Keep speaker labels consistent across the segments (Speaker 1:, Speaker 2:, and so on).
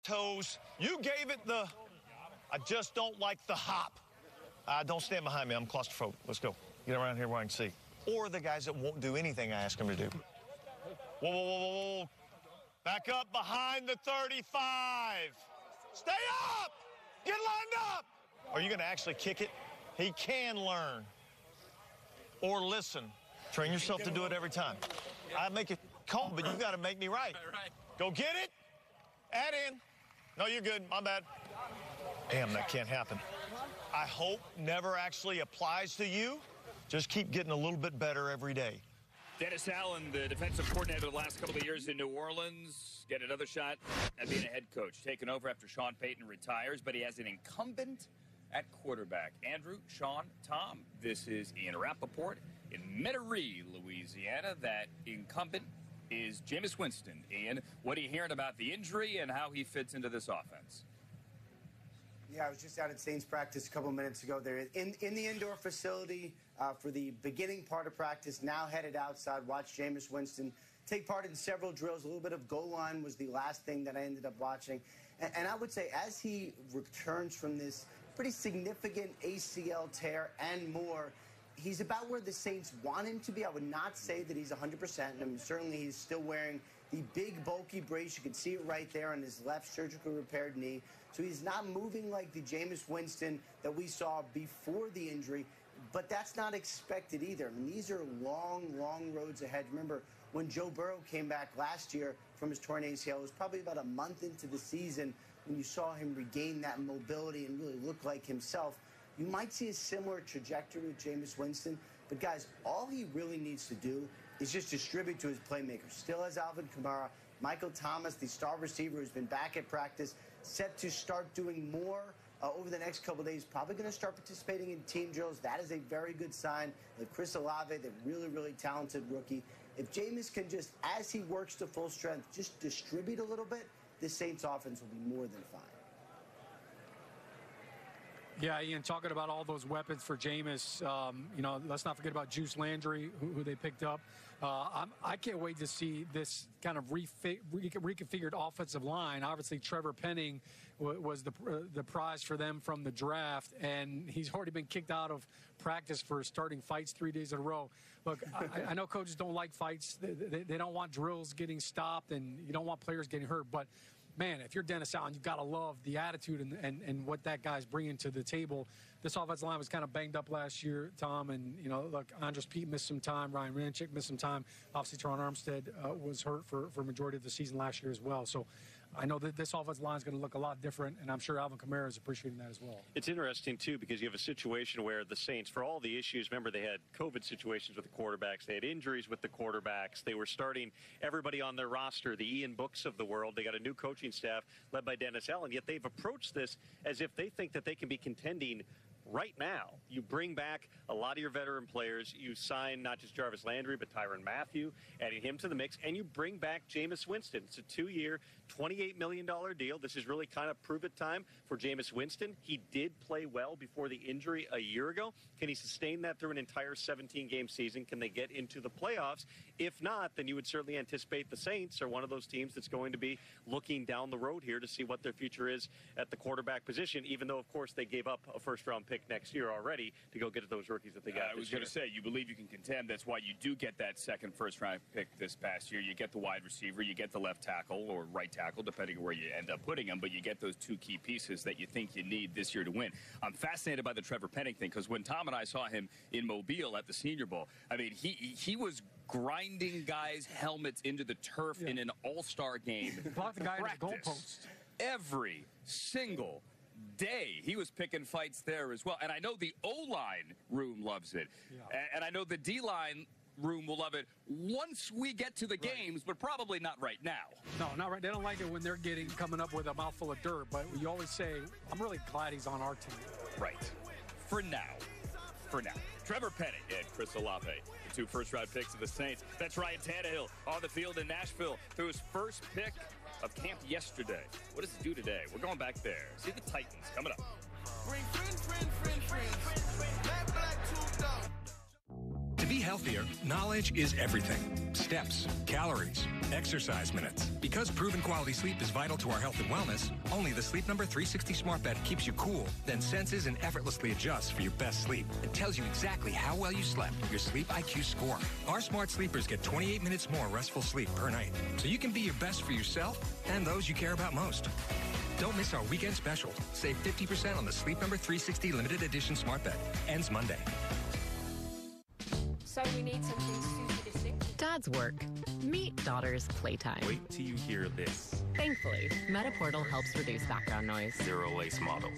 Speaker 1: toes. You gave it the, I just don't like the hop. Don't stand behind me. I'm claustrophobic. Let's go. Get around here where I can see. Or the guys that won't do anything I ask them to do. Whoa, whoa, whoa, whoa, whoa. Back up behind the 35. Stay up! Get lined up! Are you going to actually kick it? He can learn. Or listen. Train yourself to do it every time. I make it call, but you got to make me right. Go get it. Add in. No, you're good. My bad. Damn, that can't happen. I hope never actually applies to you. Just keep getting a little bit better every day.
Speaker 2: Dennis Allen, the defensive coordinator the last couple of years in New Orleans, get another shot at being a head coach. Taken over after Sean Payton retires, but he has an incumbent at quarterback. Andrew, Sean, Tom, this is Ian Rappaport in Metairie, Louisiana. That incumbent is Jameis Winston. Ian, what are you hearing about the injury and how he fits into this offense?
Speaker 3: Yeah, I was just out at Saints practice a couple minutes ago. They're in the indoor facility for the beginning part of practice, now headed outside. Watch Jameis Winston take part in several drills. A little bit of goal line was the last thing that I ended up watching. And I would say as he returns from this pretty significant ACL tear and more, he's about where the Saints want him to be. I would not say that he's 100%. I mean, certainly he's still wearing the big, bulky brace. You can see it right there on his left surgically repaired knee. So he's not moving like the Jameis Winston that we saw before the injury, but that's not expected either. I mean, these are long, long roads ahead. Remember, when Joe Burrow came back last year from his torn ACL, it was probably about a month into the season when you saw him regain that mobility and really look like himself. You might see a similar trajectory with Jameis Winston, but guys, all he really needs to do is just distribute to his playmakers. Still has Alvin Kamara, Michael Thomas, the star receiver who's been back at practice, set to start doing more over the next couple of days, probably going to start participating in team drills. That is a very good sign. With Chris Olave, the really, really talented rookie. If Jameis can just, as he works to full strength, just distribute a little bit, the Saints offense will be more than fine.
Speaker 4: Yeah, Ian, talking about all those weapons for Jameis, you know, let's not forget about Juice Landry, who they picked up. I can't wait to see this kind of reconfigured offensive line. Obviously, Trevor Penning was the prize for them from the draft, and he's already been kicked out of practice for starting fights 3 days in a row. Look, I know coaches don't like fights. They don't want drills getting stopped, and you don't want players getting hurt, but man, if you're Dennis Allen, you've got to love the attitude and what that guy's bringing to the table. This offensive line was kind of banged up last year, Tom, and, you know, look, Andres Pete missed some time. Ryan Ranchik missed some time. Obviously, Teron Armstead was hurt for a majority of the season last year as well. So I know that this offensive line is going to look a lot different, and I'm sure Alvin Kamara is appreciating that as well.
Speaker 5: It's interesting, too, because you have a situation where the Saints, for all the issues, remember they had COVID situations with the quarterbacks. They had injuries with the quarterbacks. They were starting everybody on their roster, the Ian Books of the world. They got a new coaching staff led by Dennis Allen, yet they've approached this as if they think that they can be contending right now. You bring back a lot of your veteran players. You sign not just Jarvis Landry, but Tyrann Mathieu, adding him to the mix, and you bring back Jameis Winston. It's a 2-year, $28 million deal. This is really kind of prove-it time for Jameis Winston. He did play well before the injury a year ago. Can he sustain that through an entire 17-game season? Can they get into the playoffs? If not, then you would certainly anticipate the Saints are one of those teams that's going to be looking down the road here to see what their future is at the quarterback position, even though, of course, they gave up a first-round pick next year already to go get at those rookies that they got.
Speaker 2: I was going to say, you believe you can contend. That's why you do get that second first-round pick this past year. You get the wide receiver, you get the left tackle or right tackle, depending on where you end up putting them, but you get those two key pieces that you think you need this year to win. I'm fascinated by the Trevor Penning thing, because when Tom and I saw him in Mobile at the Senior Bowl, I mean, he was grinding guys' helmets into the turf in an all-star game.
Speaker 4: Block the guy in the goalpost.
Speaker 2: Every single day he was picking fights there as well. And I know the O-line room loves it. Yeah. And I know the D-line room will love it once we get to the games, but probably not right now.
Speaker 4: No, not right. They don't like it when they're coming up with a mouthful of dirt, but you always say, I'm really glad he's on our team.
Speaker 2: Right. For now. For now. Trevor Penning and Chris Olave, the two first-round picks of the Saints. That's Ryan Tannehill on the field in Nashville through his first pick of camp yesterday. What does it do today? We're going back there. See the Titans coming up.
Speaker 6: To be healthier, knowledge is everything. steps, calories, exercise minutes. Because proven quality sleep is vital to our health and wellness, only the Sleep Number 360 smart bed keeps you cool, then senses and effortlessly adjusts for your best sleep. It tells you exactly how well you slept, your sleep IQ score. Our smart sleepers get 28 minutes more restful sleep per night, so you can be your best for yourself and those you care about most. Don't miss our weekend special. Save 50% on the Sleep Number 360 limited edition smart bed. Ends Monday.
Speaker 7: So we need something super distinct.
Speaker 8: Dad's work. Meet daughter's playtime.
Speaker 9: Wait till you hear this.
Speaker 8: Thankfully, Metaportal helps reduce background noise.
Speaker 9: Zero lace model.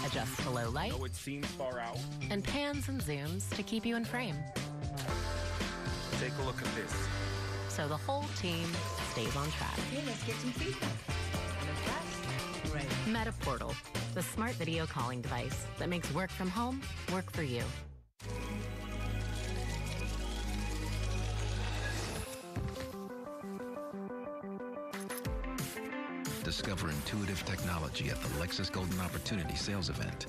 Speaker 8: Adjusts to low light.
Speaker 9: Though it seems far out.
Speaker 8: And pans and zooms to keep you in frame.
Speaker 9: Take a look at this.
Speaker 8: So the whole team stays on track.
Speaker 7: Okay, let's get some feedback. Right.
Speaker 8: Metaportal, the smart video calling device that makes work from home work for you.
Speaker 10: Discover intuitive technology at the Lexus Golden Opportunity Sales Event.